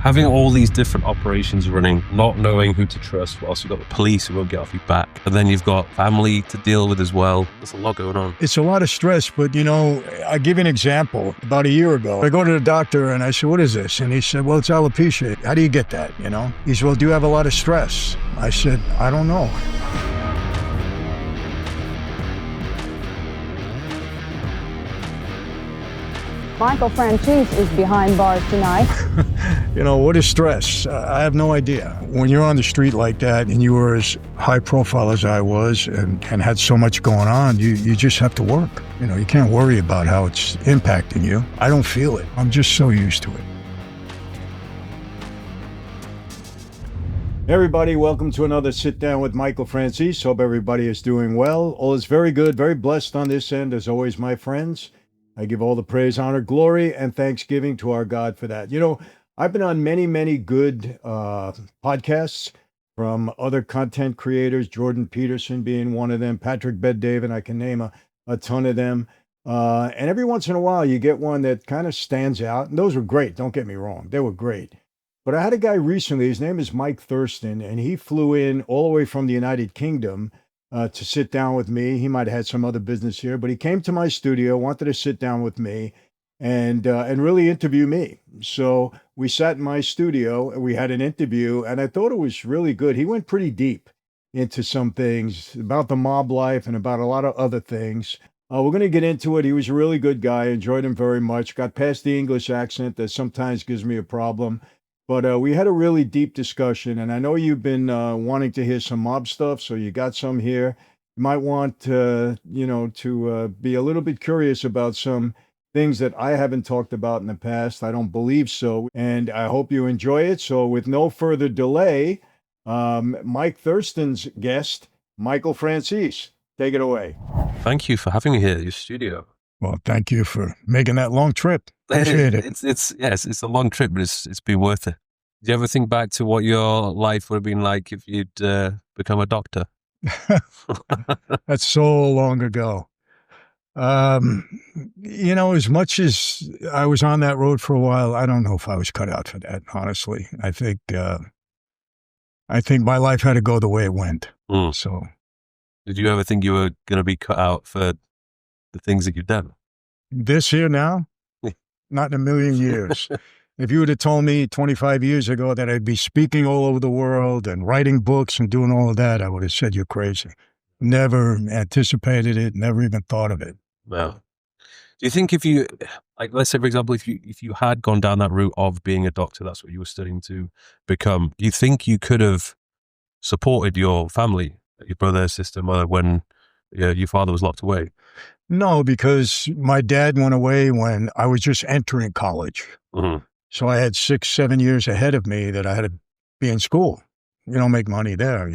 Having all these different operations running, not knowing who to trust, whilst you've got the police who won't get off your back, and then you've got family to deal with as well. There's a lot going on. It's a lot of stress, but I give you an example. About a year ago, I go to the doctor and I said, "What is this?" And he said, "Well, it's alopecia." How do you get that, He said, "Well, do you have a lot of stress?" I said, "I don't know." Michael Franzese is behind bars tonight. What is stress? I have no idea. When you're on the street like that and you were as high profile as I was and had so much going on, you just have to work. You can't worry about how it's impacting you. I don't feel it. I'm just so used to it. Hey everybody, welcome to another Sit Down with Michael Franzese. Hope everybody is doing well. All is very good, very blessed on this end, as always, my friends. I give all the praise, honor, glory, and thanksgiving to our God for that. I've been on many, many good podcasts from other content creators, Jordan Peterson being one of them, Patrick Bet-David, I can name a ton of them. And every once in a while, you get one that kind of stands out. And those were great, don't get me wrong. They were great. But I had a guy recently, his name is Mike Thurston, and he flew in all the way from the United Kingdom to sit down with me. He might have had some other business here, but he came to my studio, wanted to sit down with me and really interview me. So we sat in my studio and we had an interview, and I thought it was really good. He went pretty deep into some things about the mob life and about a lot of other things. We're going to get into it. He was a really good guy. Enjoyed him very much. Got past the English accent that sometimes gives me a problem. But we had a really deep discussion, and I know you've been wanting to hear some mob stuff, so you got some here. You might want to be a little bit curious about some things that I haven't talked about in the past. I don't believe so, and I hope you enjoy it. So with no further delay, Mike Thurston's guest, Michael Franzese. Take it away. Thank you for having me here at your studio. Well, thank you for making that long trip. Appreciate it. It's a long trip, but it's been worth it. Do you ever think back to what your life would have been like if you'd become a doctor? That's so long ago. As much as I was on that road for a while, I don't know if I was cut out for that, honestly. I think my life had to go the way it went. So, did you ever think you were going to be cut out for the things that you've done? This here now? Not in a million years. If you would have told me 25 years ago that I'd be speaking all over the world and writing books and doing all of that, I would have said you're crazy. Never anticipated it, never even thought of it. Wow. Do you think if you, let's say, for example, if you had gone down that route of being a doctor, that's what you were studying to become, do you think you could have supported your family, your brother, sister, mother, when your father was locked away? No, because my dad went away when I was just entering college. Mm-hmm. So I had 6-7 years ahead of me that I had to be in school. You don't make money there,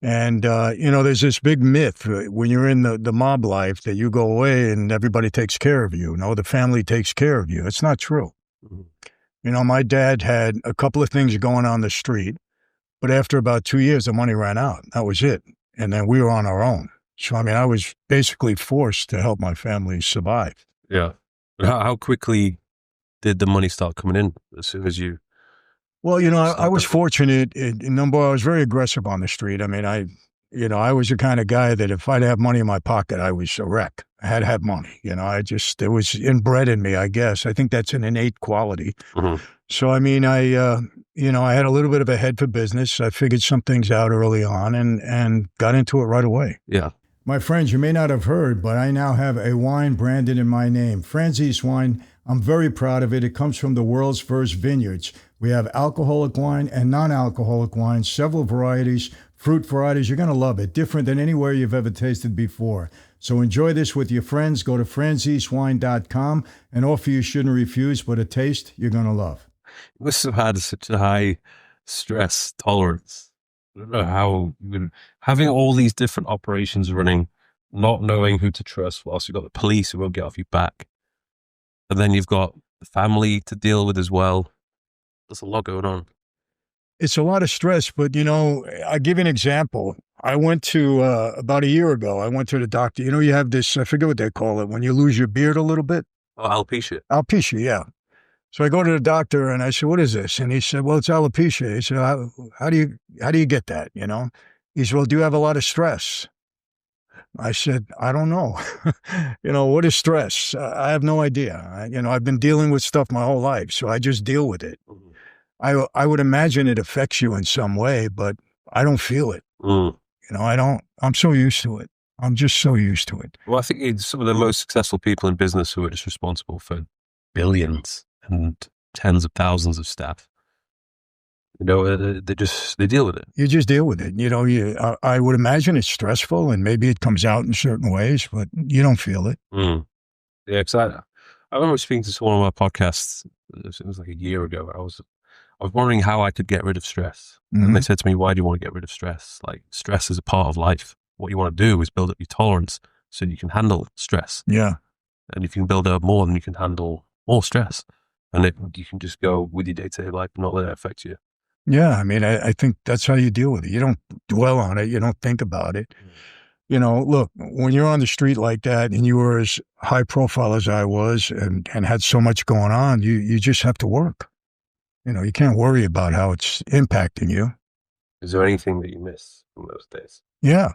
And, there's this big myth when you're in the mob life that you go away and everybody takes care of you. The family takes care of you. It's not true. Mm-hmm. My dad had a couple of things going on the street, but after about 2 years, the money ran out. That was it. And then we were on our own. So, I was basically forced to help my family survive. Yeah. But how quickly did the money start coming in as soon as you? Well, I was fortunate. Number one, I was very aggressive on the street. I was the kind of guy that if I'd have money in my pocket, I was a wreck. I had to have money. It was inbred in me, I guess. I think that's an innate quality. Mm-hmm. So, I had a little bit of a head for business. I figured some things out early on and got into it right away. Yeah. My friends, you may not have heard, but I now have a wine branded in my name. Franzese wine. I'm very proud of it. It comes from the world's first vineyards. We have alcoholic wine and non-alcoholic wine, several varieties, fruit varieties. You're going to love it. Different than anywhere you've ever tasted before. So enjoy this with your friends. Go to franzesewine.com. An offer you shouldn't refuse, but a taste you're going to love. You must have had such a high stress tolerance. I don't know how having all these different operations running, not knowing who to trust, whilst you've got the police who won't get off your back. And then you've got the family to deal with as well. There's a lot going on. It's a lot of stress, but, I give you an example. I went to, about a year ago, I went to the doctor. You have this, I forget what they call it, when you lose your beard a little bit. Oh, alopecia. Alopecia, yeah. So I go to the doctor and I said, what is this? And he said, well, it's alopecia. He said, how do you get that? You know, he said, well, do you have a lot of stress? I said, I don't know. What is stress? I have no idea. I've been dealing with stuff my whole life, so I just deal with it. I would imagine it affects you in some way, but I don't feel it. I don't. I'm so used to it. I'm just so used to it. Well, I think it's some of the most successful people in business who are just responsible for billions and tens of thousands of staff. They deal with it. You just deal with it. I would imagine it's stressful and maybe it comes out in certain ways, but you don't feel it. Yeah, because I remember speaking to someone on my podcast, it was like a year ago. I was wondering how I could get rid of stress. And they said to me, why do you want to get rid of stress? Like, stress is a part of life. What you want to do is build up your tolerance so you can handle stress. Yeah. And if you can build up more, then you can handle more stress. And you can just go with your day-to-day life and not let it affect you. Yeah, I mean, I think that's how you deal with it. You don't dwell on it. You don't think about it. Look, when you're on the street like that and you were as high profile as I was and had so much going on, you just have to work. You can't worry about how it's impacting you. Is there anything that you miss from those days? Yeah.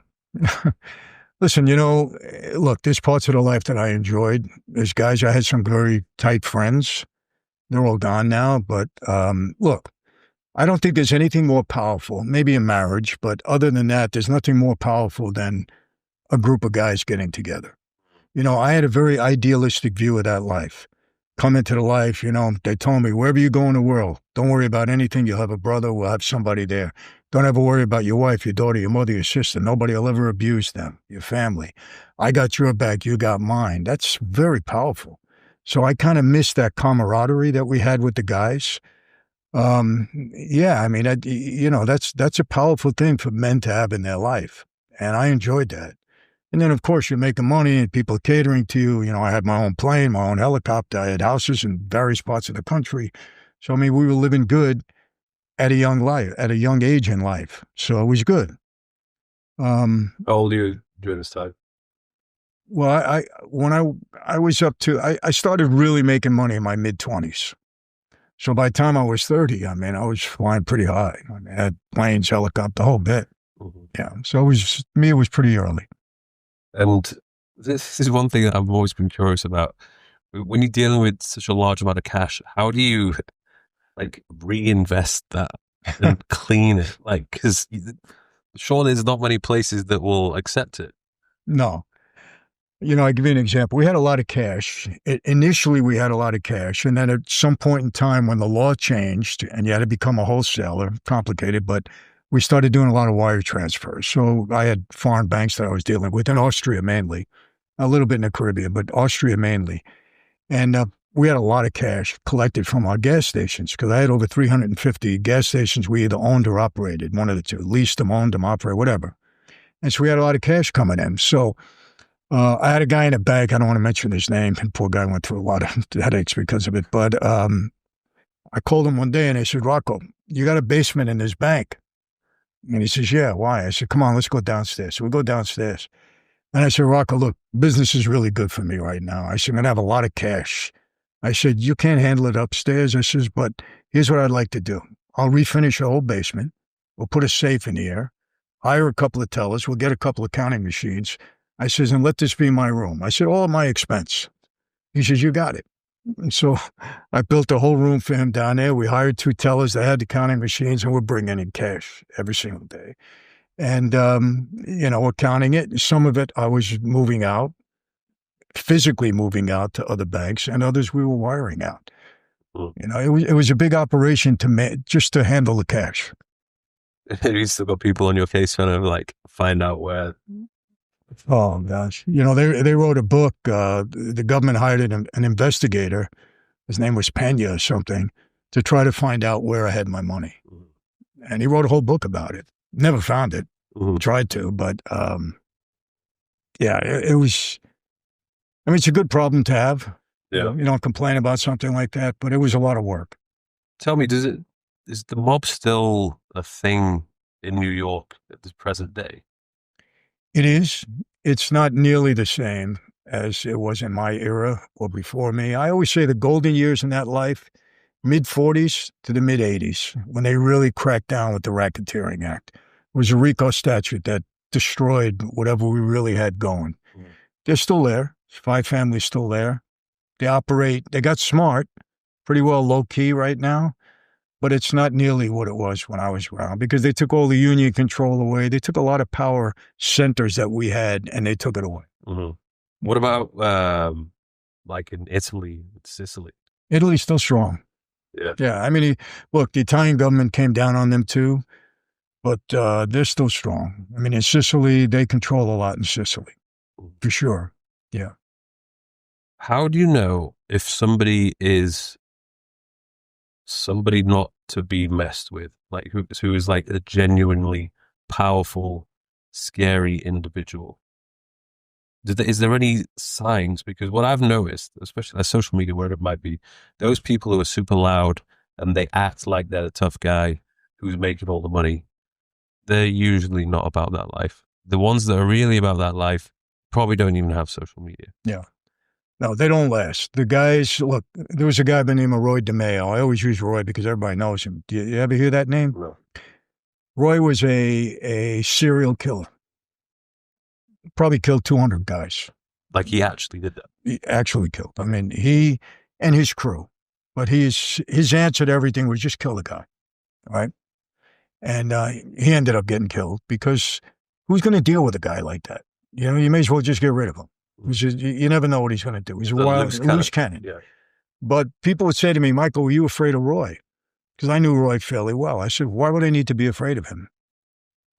Listen, look, there's parts of the life that I enjoyed. There's guys, I had some very tight friends. They're all gone now. But look, I don't think there's anything more powerful, maybe a marriage, but other than that, there's nothing more powerful than a group of guys getting together. I had a very idealistic view of that life. Come into the life, they told me, wherever you go in the world, don't worry about anything. You'll have a brother, we'll have somebody there. Don't ever worry about your wife, your daughter, your mother, your sister. Nobody will ever abuse them, your family. I got your back, you got mine. That's very powerful. So I kind of missed that camaraderie that we had with the guys. Yeah, I mean, that's a powerful thing for men to have in their life. And I enjoyed that. And then, of course, you're making money and people catering to you. I had my own plane, my own helicopter. I had houses in various parts of the country. So, I mean, we were living good at a young age in life. So it was good. How old are you during this time? Well, when I was I started really making money in my mid-20s. So by the time I was 30, I mean, I was flying pretty high. I had planes, helicopter, the whole bit. Yeah. So it was pretty early. And this is one thing that I've always been curious about. When you're dealing with such a large amount of cash, how do you reinvest that and clean it? Because surely there's not many places that will accept it. No. I give you an example. We had a lot of cash. Initially, we had a lot of cash. And then at some point in time when the law changed and you had to become a wholesaler, complicated, but we started doing a lot of wire transfers. So I had foreign banks that I was dealing with in Austria mainly, a little bit in the Caribbean, but Austria mainly. And we had a lot of cash collected from our gas stations because I had over 350 gas stations we either owned or operated, one of the two, leased them, owned them, operated, whatever. And so we had a lot of cash coming in. So I had a guy in a bank, I don't want to mention his name, and poor guy went through a lot of headaches because of it. But I called him one day and I said, Rocco, you got a basement in this bank? And he says, yeah, why? I said, come on, let's go downstairs. So we go downstairs. And I said, Rocco, look, business is really good for me right now. I said, I'm going to have a lot of cash. I said, you can't handle it upstairs. I says, but here's what I'd like to do. I'll refinish the whole basement. We'll put a safe in here, hire a couple of tellers. We'll get a couple of counting machines. I says, and let this be my room. I said, all at my expense. He says, you got it. And so I built a whole room for him down there. We hired 2 tellers. They had the counting machines and we're bringing in cash every single day. And, we're counting it. Some of it I was moving out, physically moving out to other banks, and others we were wiring out. It was a big operation just to handle the cash. You still got people on your case trying to find out where. Oh gosh, they wrote a book. The government hired an investigator. His name was Pena or something to try to find out where I had my money, and he wrote a whole book about it. Never found it. Tried to, but yeah, it was. I mean, it's a good problem to have. Yeah, you don't complain about something like that, but it was a lot of work. Tell me, is the mob still a thing in New York at the present day? It is. It's not nearly the same as it was in my era or before me. I always say the golden years in that life mid-40s to the mid-80s, when they really cracked down with the Racketeering Act. It was a RICO statute that destroyed whatever we really had going. Mm. They're still there. 5 families still there. They got smart, pretty well low-key right now, but it's not nearly what it was when I was around because they took all the union control away. They took a lot of power centers that we had, and they took it away. Mm-hmm. What about like in Italy, Sicily? Italy's still strong. Yeah. I mean, look, the Italian government came down on them too, but they're still strong. I mean, in Sicily, they control a lot in Sicily, for sure. Yeah. How do you know if somebody is somebody not to be messed with, like who is like a genuinely powerful, scary individual? Is there any signs? Because what I've noticed, especially on social media, where it might be, those people who are super loud and they act like they're a tough guy who's making all the money, they're usually not about that life. The ones that are really about that life probably don't even have social media. Yeah. No, they don't last. The guys, look, there was a guy by the name of Roy DeMeo. I always use Roy because everybody knows him. Do you ever hear that name? No. Roy was a serial killer. Probably killed 200 guys. Like he actually did that? He actually killed. I mean, he and his crew. But his answer to everything was just kill the guy, right? And he ended up getting killed because who's going to deal with a guy like that? You know, you may as well just get rid of him. You never know what he's going to do. He's a loose cannon. Yeah. But people would say to me, Michael, were you afraid of Roy? Because I knew Roy fairly well. I said, why would I need to be afraid of him?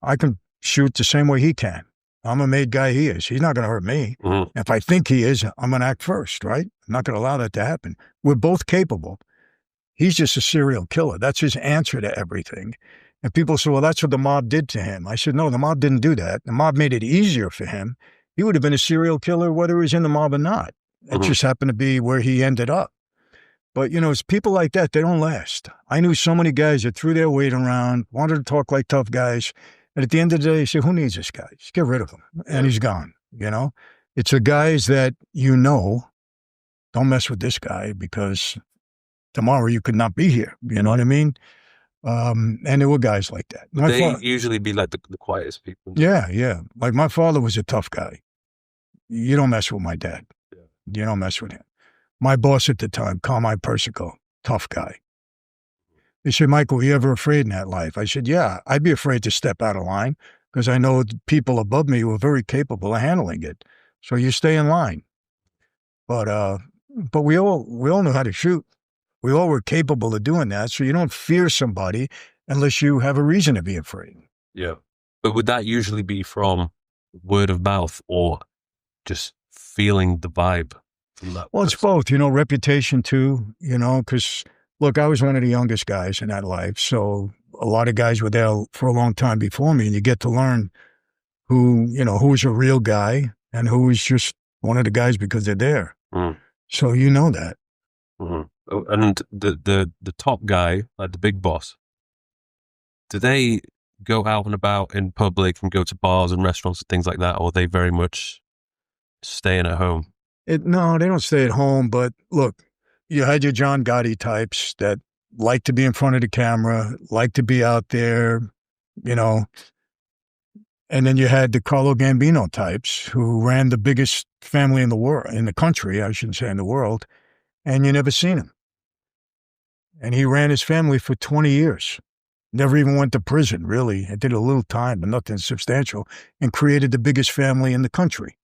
I can shoot the same way he can. I'm a made guy he is. He's not going to hurt me. Mm-hmm. If I think he is, I'm going to act first, right? I'm not going to allow that to happen. We're both capable. He's just a serial killer. That's his answer to everything. And people say, well, that's what the mob did to him. I said, no, the mob didn't do that. The mob made it easier for him. He would have been a serial killer whether he was in the mob or not. It just happened to be where he ended up. But, you know, it's people like that, they don't last. I knew so many guys that threw their weight around, wanted to talk like tough guys. And at the end of the day, you say, who needs this guy? Just get rid of him. And he's gone, you know? It's the guys that you know, don't mess with this guy because tomorrow you could not be here. You know what I mean? And there were guys like that. They usually be like the quietest people. Yeah, yeah. Like my father was a tough guy. You don't mess with my dad. Yeah. You don't mess with him. My boss at the time, Carmine Persico, tough guy. He said, Michael, were you ever afraid in that life? I said, yeah, I'd be afraid to step out of line because I know the people above me were very capable of handling it. So you stay in line. But we all know how to shoot. We all were capable of doing that. So you don't fear somebody unless you have a reason to be afraid. Yeah. But would that usually be from word of mouth or just feeling the vibe from that Well, it's both, you know, reputation too, you know, because look, I was one of the youngest guys in that life. So a lot of guys were there for a long time before me, and you get to learn who was a real guy and who was just one of the guys because they're there. Mm. So you know that. Mm-hmm. And the top guy, like the big boss, do they go out and about in public and go to bars and restaurants and things like that, or are they very much staying at home? No, they don't stay at home, but look, you had your John Gotti types that like to be in front of the camera, like to be out there, you know. And then you had the Carlo Gambino types who ran the biggest family in the world, in the country, I shouldn't say in the world, and you never seen him. And he ran his family for 20 years. Never even went to prison, really. Did a little time, but nothing substantial, and created the biggest family in the country.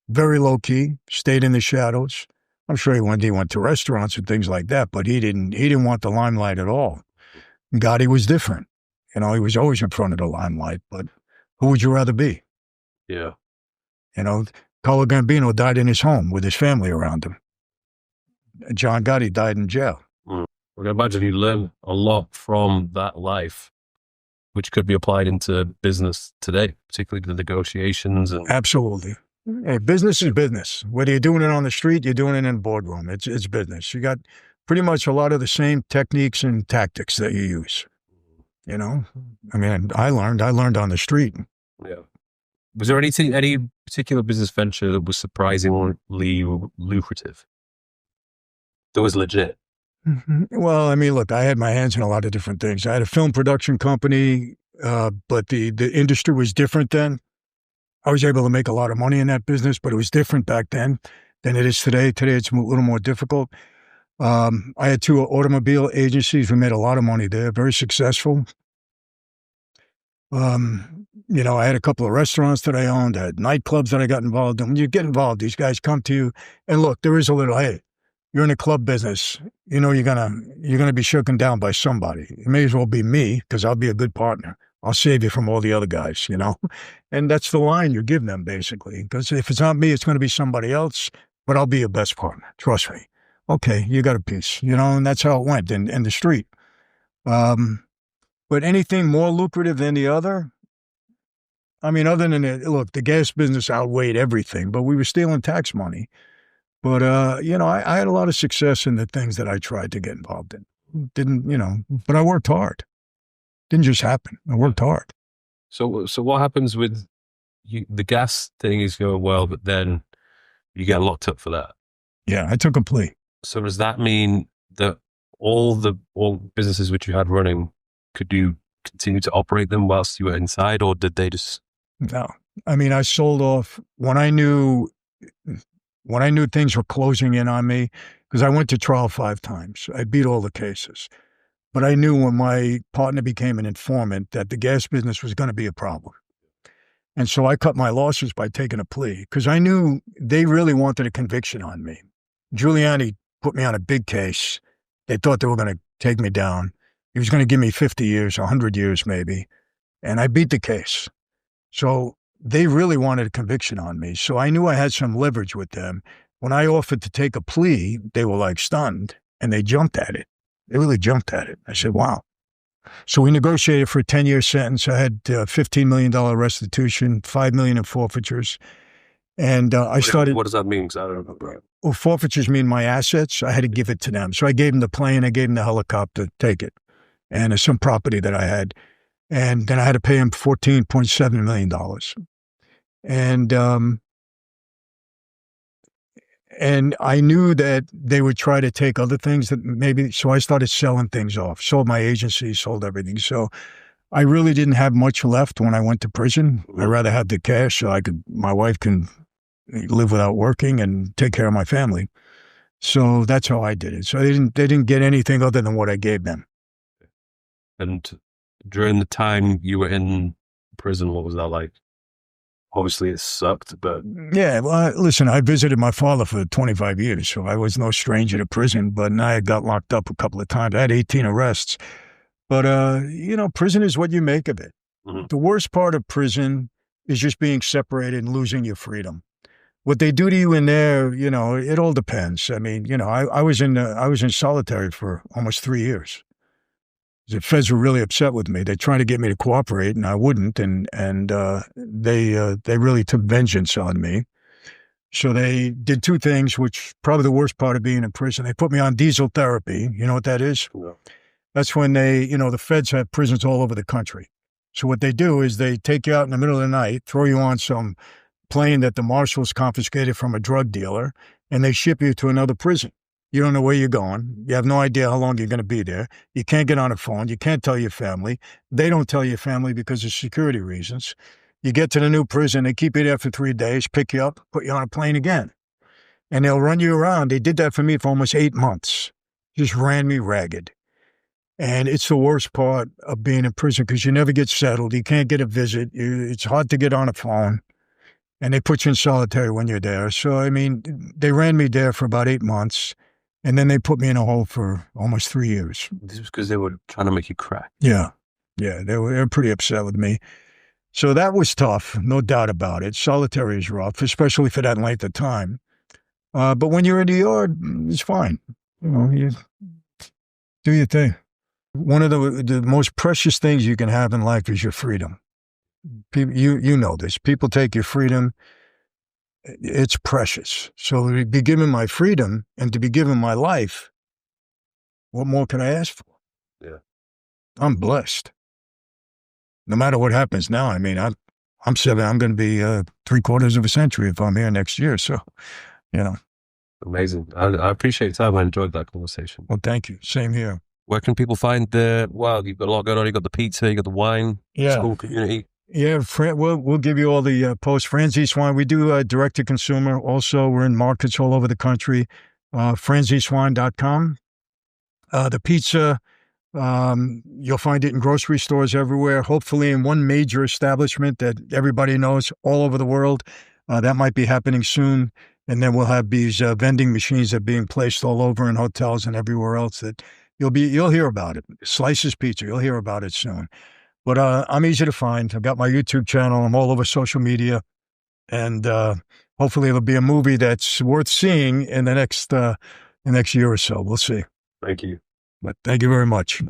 Very low-key, stayed in the shadows. I'm sure he went to restaurants and things like that, but he didn't want the limelight at all. Gotti was different. You know, he was always in front of the limelight, but who would you rather be? Yeah. You know, Carlo Gambino died in his home with his family around him. John Gotti died in jail. Mm. I can imagine you learn a lot from that life, which could be applied into business today, particularly the negotiations. Absolutely. Hey, business is business. Whether you're doing it on the street, you're doing it in a boardroom. It's business. You got pretty much a lot of the same techniques and tactics that you use. You know, I mean, I learned on the street. Yeah. Was there any particular business venture that was surprisingly lucrative? That was legit? Well, I mean, look, I had my hands in a lot of different things. I had a film production company, but the industry was different then. I was able to make a lot of money in that business, but it was different back then than it is today. Today, it's a little more difficult. I had 2 automobile agencies. We made a lot of money there, very successful. I had a couple of restaurants that I owned. I had nightclubs that I got involved in. When you get involved, these guys come to you, and look, there is a little, hey, you're in a club business. You're gonna be shooken down by somebody. It may as well be me, because I'll be a good partner. I'll save you from all the other guys, And that's the line you give them, basically. Because if it's not me, it's going to be somebody else, but I'll be your best partner. Trust me. Okay, you got a piece, and that's how it went in the street. But anything more lucrative than the other? I mean, other than it, look, the gas business outweighed everything, but we were stealing tax money. But, I had a lot of success in the things that I tried to get involved in. But I worked hard. Didn't just happen. I worked hard. So what happens with you? The gas thing is going well, but then you get locked up for that. Yeah, I took a plea. So does that mean that all businesses which you had running, could you continue to operate them whilst you were inside, or did they just? No. I mean, I sold off when I knew things were closing in on me, because I went to trial 5 times. I beat all the cases. But I knew when my partner became an informant that the gas business was going to be a problem. And so I cut my losses by taking a plea, because I knew they really wanted a conviction on me. Giuliani put me on a big case. They thought they were going to take me down. He was going to give me 50 years, 100 years maybe. And I beat the case. So they really wanted a conviction on me. So I knew I had some leverage with them. When I offered to take a plea, they were like stunned, and they jumped at it. They really jumped at it. I said, wow. So we negotiated for a 10-year sentence. I had $15 million restitution, $5 million in forfeitures. And I started. What does that mean? Because I don't remember. Well, forfeitures mean my assets. I had to give it to them. So I gave them the plane. I gave them the helicopter, take it. And some property that I had. And then I had to pay him $14.7 million. And I knew that they would try to take other things that maybe, so I started selling things off, sold my agency, sold everything. So I really didn't have much left when I went to prison. I'd rather have the cash so my wife can live without working and take care of my family. So that's how I did it. So they didn't get anything other than what I gave them. And during the time you were in prison, what was that like? Obviously it sucked, but. Yeah, well, listen, I visited my father for 25 years, so I was no stranger to prison, but I got locked up a couple of times. I had 18 arrests. But, prison is what you make of it. Mm-hmm. The worst part of prison is just being separated and losing your freedom. What they do to you in there, it all depends. I mean, I was in solitary for almost 3 years. The feds were really upset with me. They tried to get me to cooperate, and I wouldn't. And they really took vengeance on me. So they did 2 things, which probably the worst part of being in prison. They put me on diesel therapy. You know what that is? No. That's when the feds have prisons all over the country. So what they do is they take you out in the middle of the night, throw you on some plane that the marshals confiscated from a drug dealer, and they ship you to another prison. You don't know where you're going. You have no idea how long you're going to be there. You can't get on a phone. You can't tell your family. They don't tell your family because of security reasons. You get to the new prison. They keep you there for 3 days, pick you up, put you on a plane again. And they'll run you around. They did that for me for almost 8 months. Just ran me ragged. And it's the worst part of being in prison because you never get settled. You can't get a visit. It's hard to get on a phone. And they put you in solitary when you're there. So, I mean, they ran me there for about 8 months. And then they put me in a hole for almost 3 years. This was because they were trying to make you crack. Yeah. Yeah, they were pretty upset with me. So that was tough, no doubt about it. Solitary is rough, especially for that length of time. But when you're in the yard, it's fine. You do your thing. One of the most precious things you can have in life is your freedom. People, you know this. People take your freedom. It's precious. So to be given my freedom and to be given my life, what more can I ask for? Yeah. I'm blessed. No matter what happens now, I mean, I'm 7. I'm going to be 3/4 of a century if I'm here next year. So, Amazing. I appreciate your time. I enjoyed that conversation. Well, thank you. Same here. Where can people find you've got a lot going on. You've got the pizza, you got the wine, Yeah. school community. Yeah, we'll give you all the posts. Franzese wine, we do direct to consumer. Also, we're in markets all over the country. Franzesewine.com. The pizza, you'll find it in grocery stores everywhere, hopefully in one major establishment that everybody knows all over the world. That might be happening soon. And then we'll have these vending machines that are being placed all over in hotels and everywhere else that you'll hear about it. Slices Pizza, you'll hear about it soon. But I'm easy to find. I've got my YouTube channel. I'm all over social media. And hopefully it'll be a movie that's worth seeing in the next year or so. We'll see. Thank you. But thank you very much.